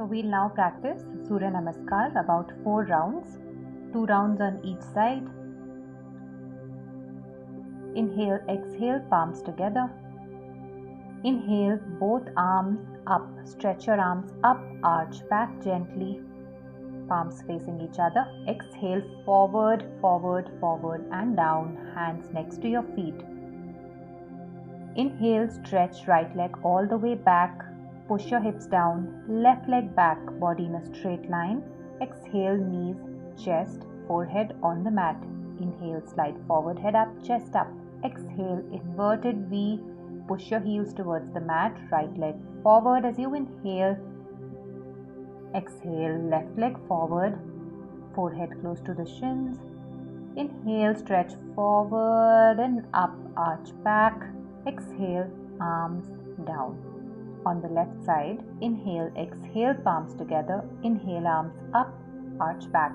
So we'll now practice Surya Namaskar about 4 rounds, 2 rounds on each side. Inhale, exhale, palms together. Inhale, both arms up, stretch your arms up, arch back gently, palms facing each other. Exhale, forward, forward, forward and down, hands next to your feet. Inhale, stretch right leg all the way back, push your hips down, left leg back, body in a straight line. Exhale, knees, chest, forehead on the mat. Inhale, slide forward, head up, chest up. Exhale, inverted V, push your heels towards the mat, right leg forward as you inhale. Exhale, left leg forward, forehead close to the shins. Inhale, stretch forward and up, arch back. Exhale, arms down. On the left side, inhale, exhale, palms together. Inhale, arms up, arch back.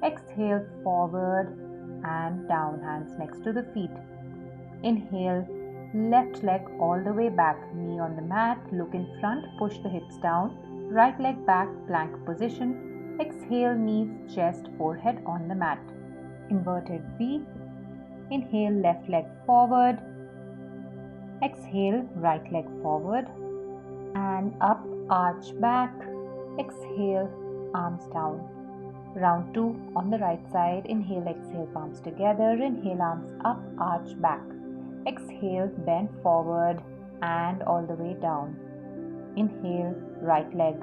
Exhale, forward and down, hands next to the feet. Inhale, left leg all the way back, knee on the mat, look in front, push the hips down. Right leg back, plank position. Exhale, knees, chest, forehead on the mat. Inverted V. Inhale, left leg forward. Exhale, right leg forward and up, arch back. Exhale, arms down. Round 2 on the right side. Inhale, exhale, palms together. Inhale, arms up, arch back. Exhale, bend forward and all the way down. Inhale, right leg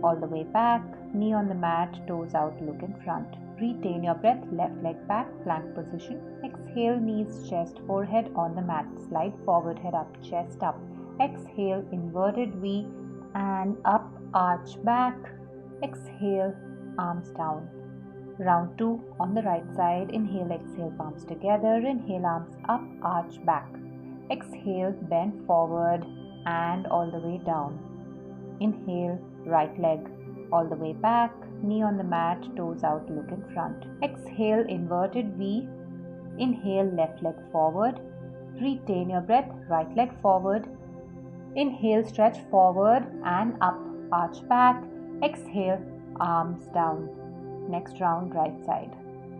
all the way back, knee on the mat, toes out, look in front. Retain your breath, left leg back, plank position. Exhale, knees, chest, forehead on the mat. Slide forward, head up, chest up. Exhale, inverted V and up, arch back. Exhale, arms down. Round 2 on the right side. Inhale, exhale, palms together. Inhale, arms up, arch back. Exhale, bend forward and all the way down. Inhale, right leg all the way back, knee on the mat, toes out, look in front. Exhale, inverted V. Inhale, left leg forward. Retain your breath, right leg forward. Inhale, stretch forward and up, arch back. Exhale, arms down. Next round, right side.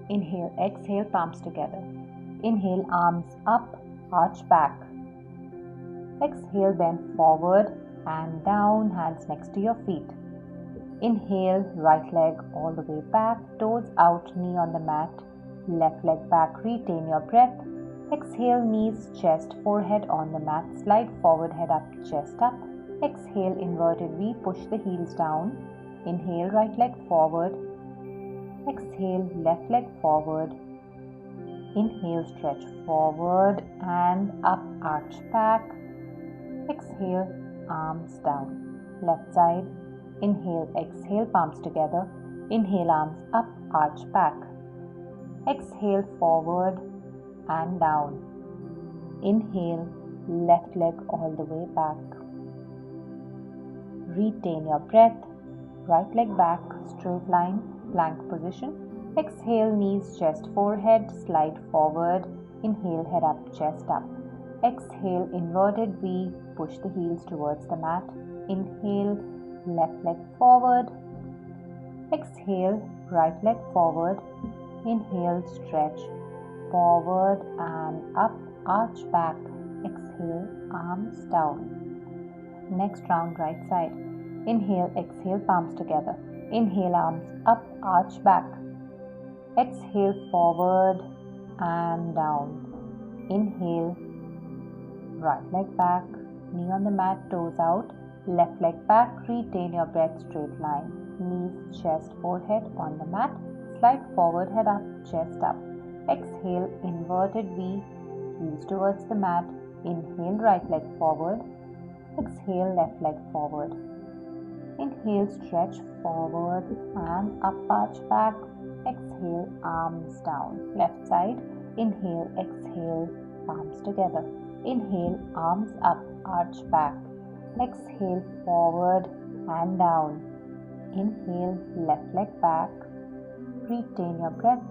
Inhale, exhale, palms together. Inhale, arms up, arch back. Exhale, bend forward and down, hands next to your feet. Inhale, right leg all the way back, toes out, knee on the mat, left leg back, retain your breath. Exhale, knees, chest, forehead on the mat, slide forward, head up, chest up. Exhale, inverted V, push the heels down. Inhale, right leg forward. Exhale, left leg forward. Inhale, stretch forward and up, arch back. Exhale, arms down. Left side. Inhale, exhale, palms together. Inhale, arms up, arch back. Exhale, forward and down. Inhale, left leg all the way back. Retain your breath. Right leg back, straight line, plank position. Exhale, knees, chest, forehead, slide forward. Inhale, head up, chest up. Exhale, inverted V, push the heels towards the mat. Inhale, left leg forward. Exhale, right leg forward. Inhale, stretch forward and up, arch back. Exhale, arms down. Next round, right side. Inhale, exhale, palms together. Inhale, arms up, arch back. Exhale, forward and down. Inhale, right leg back, knee on the mat, toes out. Left leg back, retain your breath, straight line. Knees, chest, forehead on the mat. Slide forward, head up, chest up. Exhale, inverted V, heels towards the mat. Inhale, right leg forward. Exhale, left leg forward. Inhale, stretch forward and up, arch back. Exhale, arms down. Left side. Inhale, exhale, palms together. Inhale, arms up, arch back. Exhale, forward and down. Inhale, left leg back. Retain your breath.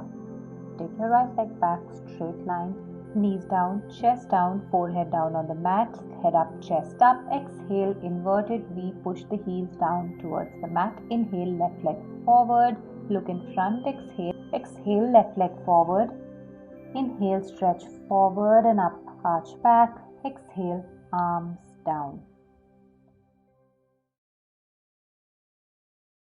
Take your right leg back, straight line. Knees down, chest down, forehead down on the mat, head up, chest up. Exhale, inverted V, push the heels down towards the mat. Inhale, left leg forward, look in front. Exhale, left leg forward. Inhale, stretch forward and up, arch back. Exhale, arms down.